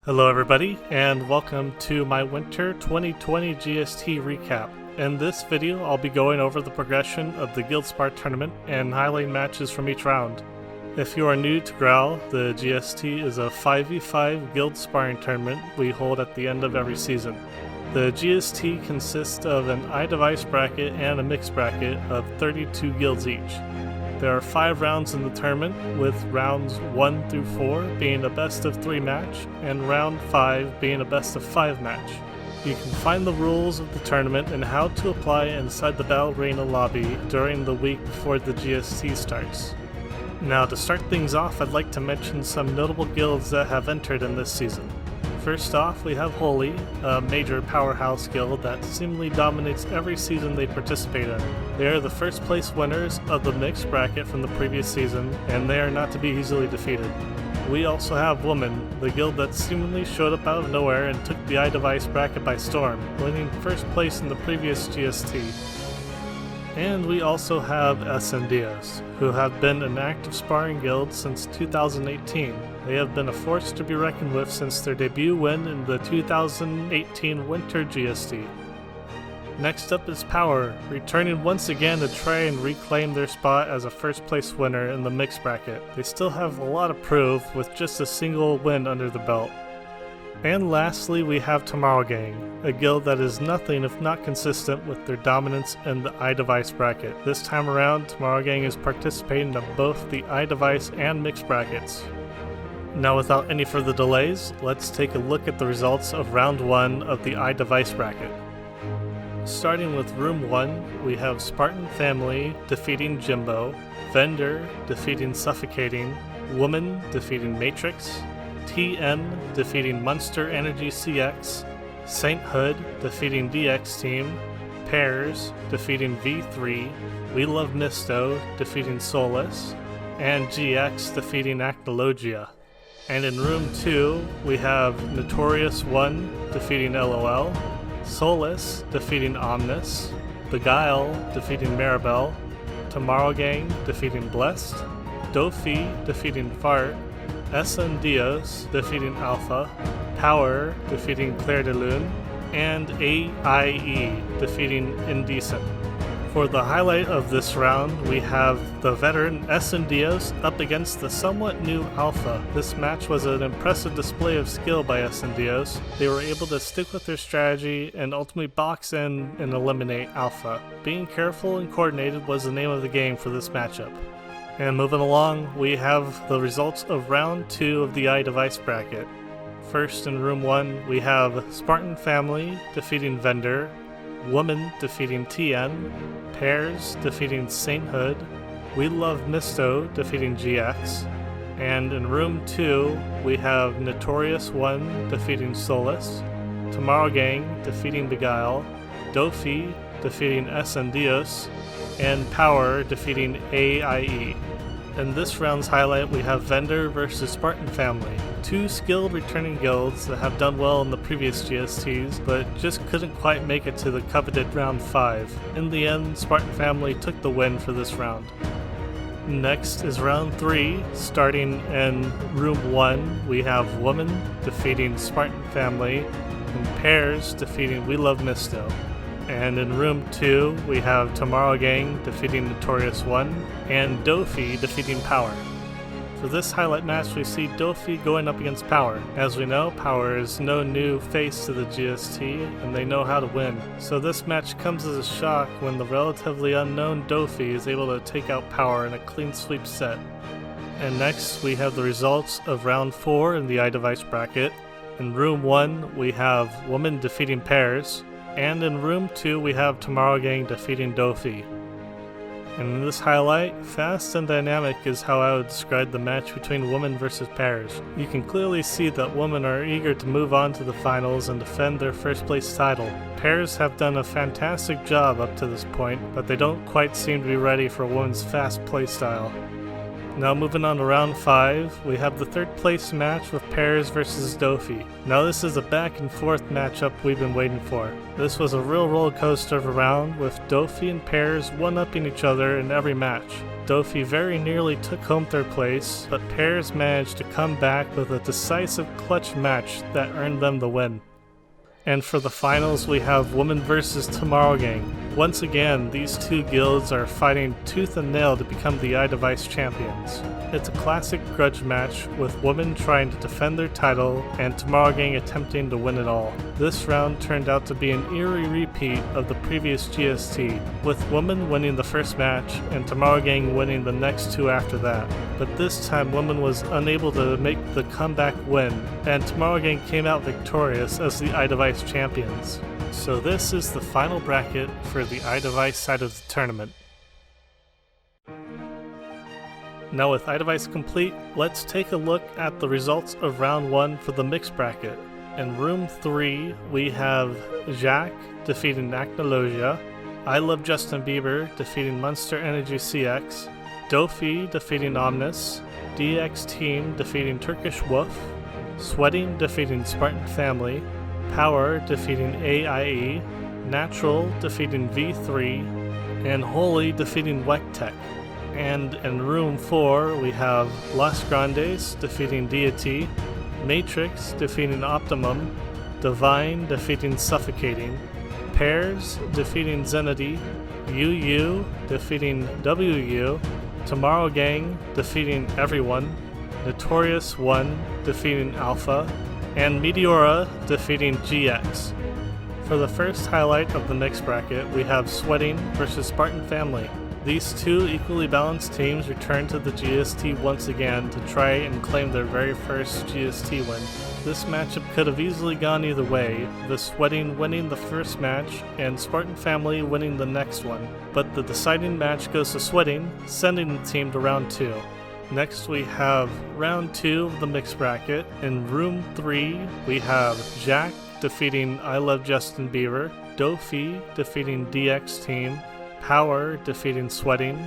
Hello everybody, and welcome to my Winter 2020 GST recap. In this video, I'll be going over the progression of the Guildspar tournament and highlighting matches from each round. If you are new to Graal, the GST is a 5v5 guild sparring tournament we hold at the end of every season. The GST consists of an iDevice bracket and a mixed bracket of 32 guilds each. There are 5 rounds in the tournament, with rounds 1 through 4 being a best of 3 match, and round 5 being a best of 5 match. You can find the rules of the tournament and how to apply inside the Battle Arena lobby during the week before the GST starts. Now to start things off, I'd like to mention some notable guilds that have entered in this season. First off, we have Holy, a major powerhouse guild that seemingly dominates every season they participate in. They are the first place winners of the mixed bracket from the previous season, and they are not to be easily defeated. We also have Woman, the guild that seemingly showed up out of nowhere and took the iDevice bracket by storm, winning first place in the previous GST. And we also have SNDs, who have been an active sparring guild since 2018. They have been a force to be reckoned with since their debut win in the 2018 Winter GST. Next up is Power, returning once again to try and reclaim their spot as a first place winner in the mixed bracket. They still have a lot to prove with just a single win under the belt. And lastly, we have Tomorrow Gang, a guild that is nothing if not consistent with their dominance in the iDevice bracket. This time around, Tomorrow Gang is participating in both the iDevice and mixed brackets. Now without any further delays, let's take a look at the results of round 1 of the iDevice bracket. Starting with room 1, we have Spartan Family defeating Jimbo, Vendor defeating Suffocating, Woman defeating Matrix, TN defeating Monster Energy CX, Sainthood defeating DX Team, Pairs defeating V3, We Love Misto defeating Solus, and GX defeating Acnologia. And in room 2, we have Notorious 1 defeating LOL, Solus defeating Omnis, Beguile defeating Maribel, Tomorrow Gang defeating Blessed, Dofi defeating Fart, SNDios defeating Alpha, Power defeating Claire de Lune, and AIE defeating Indecent. For the highlight of this round, we have the veteran SNDios up against the somewhat new Alpha. This match was an impressive display of skill by SNDios. They were able to stick with their strategy and ultimately box in and eliminate Alpha. Being careful and coordinated was the name of the game for this matchup. And moving along, we have the results of round 2 of the iDevice bracket. First in room 1, we have Spartan Family defeating Vendor, Woman defeating TN, Pairs defeating Sainthood, We Love Misto defeating GX, and in room 2, we have Notorious 1 defeating Solus, Tomorrow Gang defeating Beguile, Dofi defeating SNDios, and Power defeating AIE. In this round's highlight, we have Vendor versus Spartan Family, 2 skilled returning guilds that have done well in the previous GSTs, but just couldn't quite make it to the coveted round 5. In the end, Spartan Family took the win for this round. Next is round 3. Starting in room 1, we have Woman defeating Spartan Family, and Pairs defeating We Love Misto. And in room 2, we have Tomorrow Gang defeating Notorious 1, and Dofi defeating Power. For this highlight match, we see Dofi going up against Power. As we know, Power is no new face to the GST, and they know how to win. So this match comes as a shock when the relatively unknown Dofi is able to take out Power in a clean sweep set. And next, we have the results of round 4 in the iDevice bracket. In room 1, we have Woman defeating Pairs, and in room 2, we have Tomorrow Gang defeating Dofi. And in this highlight, fast and dynamic is how I would describe the match between Woman versus Pairs. You can clearly see that Woman are eager to move on to the finals and defend their first place title. Pairs have done a fantastic job up to this point, but they don't quite seem to be ready for Woman's fast playstyle. Now moving on to round 5, we have the third place match with Pears versus Dofi. Now this is a back and forth matchup we've been waiting for. This was a real roller coaster of a round, with Dofi and Pears one-upping each other in every match. Dofi very nearly took home third place, but Pears managed to come back with a decisive clutch match that earned them the win. And for the finals, we have Woman versus Tomorrow Gang. Once again, these two guilds are fighting tooth and nail to become the iDevice champions. It's a classic grudge match, with Woman trying to defend their title and Tomorrow Gang attempting to win it all. This round turned out to be an eerie repeat of the previous GST, with Woman winning the first match and Tomorrow Gang winning the next two after that. But this time Woman was unable to make the comeback win, and Tomorrow Gang came out victorious as the iDevice champions. So this is the final bracket for the iDevice side of the tournament. Now with iDevice complete, let's take a look at the results of round 1 for the mixed bracket. In room 3, we have Jack defeating Acnologia, I Love Justin Bieber defeating Monster Energy CX, Dofi defeating Omnis, DX Team defeating Turkish Wolf, Sweating defeating Spartan Family, Power defeating AIE, Natural defeating V3, and Holy defeating Wectech. And in room 4, we have Las Grandes defeating Deity, Matrix defeating Optimum, Divine defeating Suffocating, Pears defeating Zenity, UU defeating WU, Tomorrow Gang defeating Everyone, Notorious 1 defeating Alpha, and Meteora defeating GX. For the first highlight of the mixed bracket, we have Sweating versus Spartan Family. These two equally balanced teams return to the GST once again to try and claim their very first GST win. This matchup could have easily gone either way, the Sweating winning the first match and Spartan Family winning the next one. But the deciding match goes to Sweating, sending the team to round 2. Next we have round 2 of the mixed bracket. In room 3, we have Jack defeating I Love Justin Bieber, Dofi defeating DX Team, Power defeating Sweating,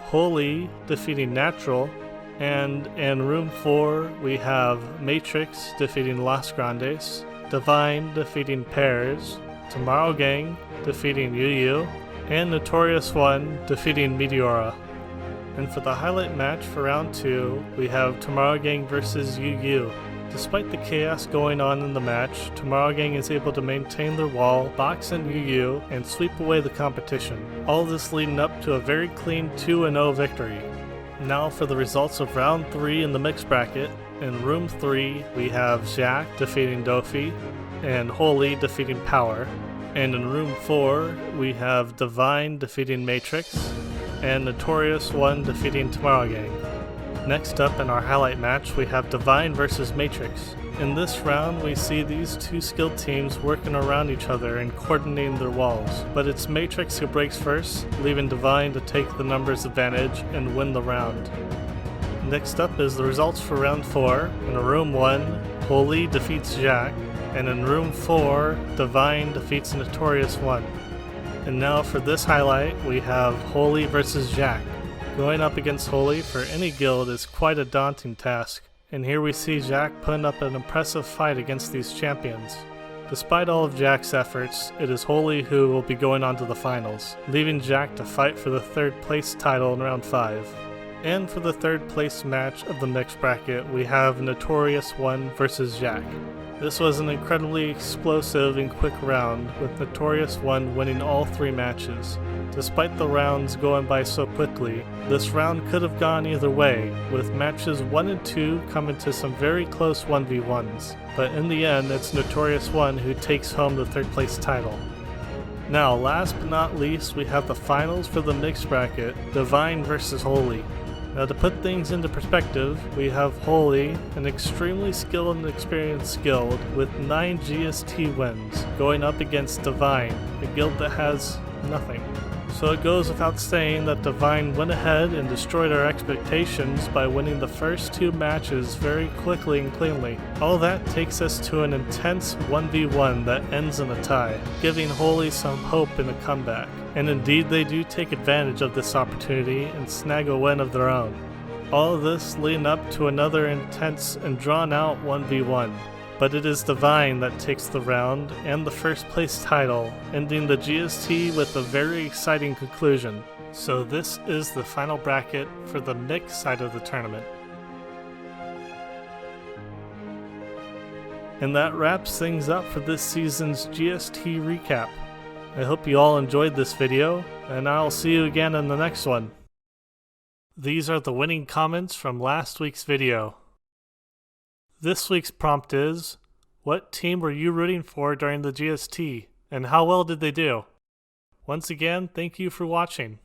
Holy defeating Natural, and in room 4 we have Matrix defeating Las Grandes, Divine defeating Pears, Tomorrow Gang defeating UU, and Notorious 1 defeating Meteora. And for the highlight match for round 2, we have Tomorrow Gang versus UU. Despite the chaos going on in the match, Tomorrow Gang is able to maintain their wall, box in UU, and sweep away the competition. All this leading up to a very clean 2-0 victory. Now for the results of round 3 in the mixed bracket. In room 3, we have Jack defeating Dofi, and Holy defeating Power. And in room 4, we have Divine defeating Matrix, and Notorious 1 defeating Tomorrow Gang. Next up in our highlight match, we have Divine versus Matrix. In this round, we see these two skilled teams working around each other and coordinating their walls, but it's Matrix who breaks first, leaving Divine to take the numbers advantage and win the round. Next up is the results for round 4. In room 1, Holy defeats Jack, and in room 4, Divine defeats Notorious 1. And now for this highlight, we have Holy versus Jack. Going up against Holy for any guild is quite a daunting task, and here we see Jack putting up an impressive fight against these champions. Despite all of Jack's efforts, it is Holy who will be going on to the finals, leaving Jack to fight for the 3rd place title in round 5. And for the 3rd place match of the mixed bracket, we have Notorious 1 versus Jack. This was an incredibly explosive and quick round, with Notorious 1 winning all 3 matches. Despite the rounds going by so quickly, this round could have gone either way, with matches 1 and 2 coming to some very close 1v1s. But in the end, it's Notorious 1 who takes home the 3rd place title. Now, last but not least, we have the finals for the mixed bracket, Divine versus Holy. Now to put things into perspective, we have Holy, an extremely skilled and experienced guild with 9 GST wins, going up against Divine, a guild that has nothing. So it goes without saying that Divine went ahead and destroyed our expectations by winning the first 2 matches very quickly and cleanly. All that takes us to an intense 1v1 that ends in a tie, giving Holy some hope in a comeback. And indeed they do take advantage of this opportunity and snag a win of their own. All of this leading up to another intense and drawn out 1v1. But it is Divine that takes the round and the first place title, ending the GST with a very exciting conclusion. So this is the final bracket for the mixed side of the tournament. And that wraps things up for this season's GST recap. I hope you all enjoyed this video, and I'll see you again in the next one. These are the winning comments from last week's video. This week's prompt is, what team were you rooting for during the GST, and how well did they do? Once again, thank you for watching.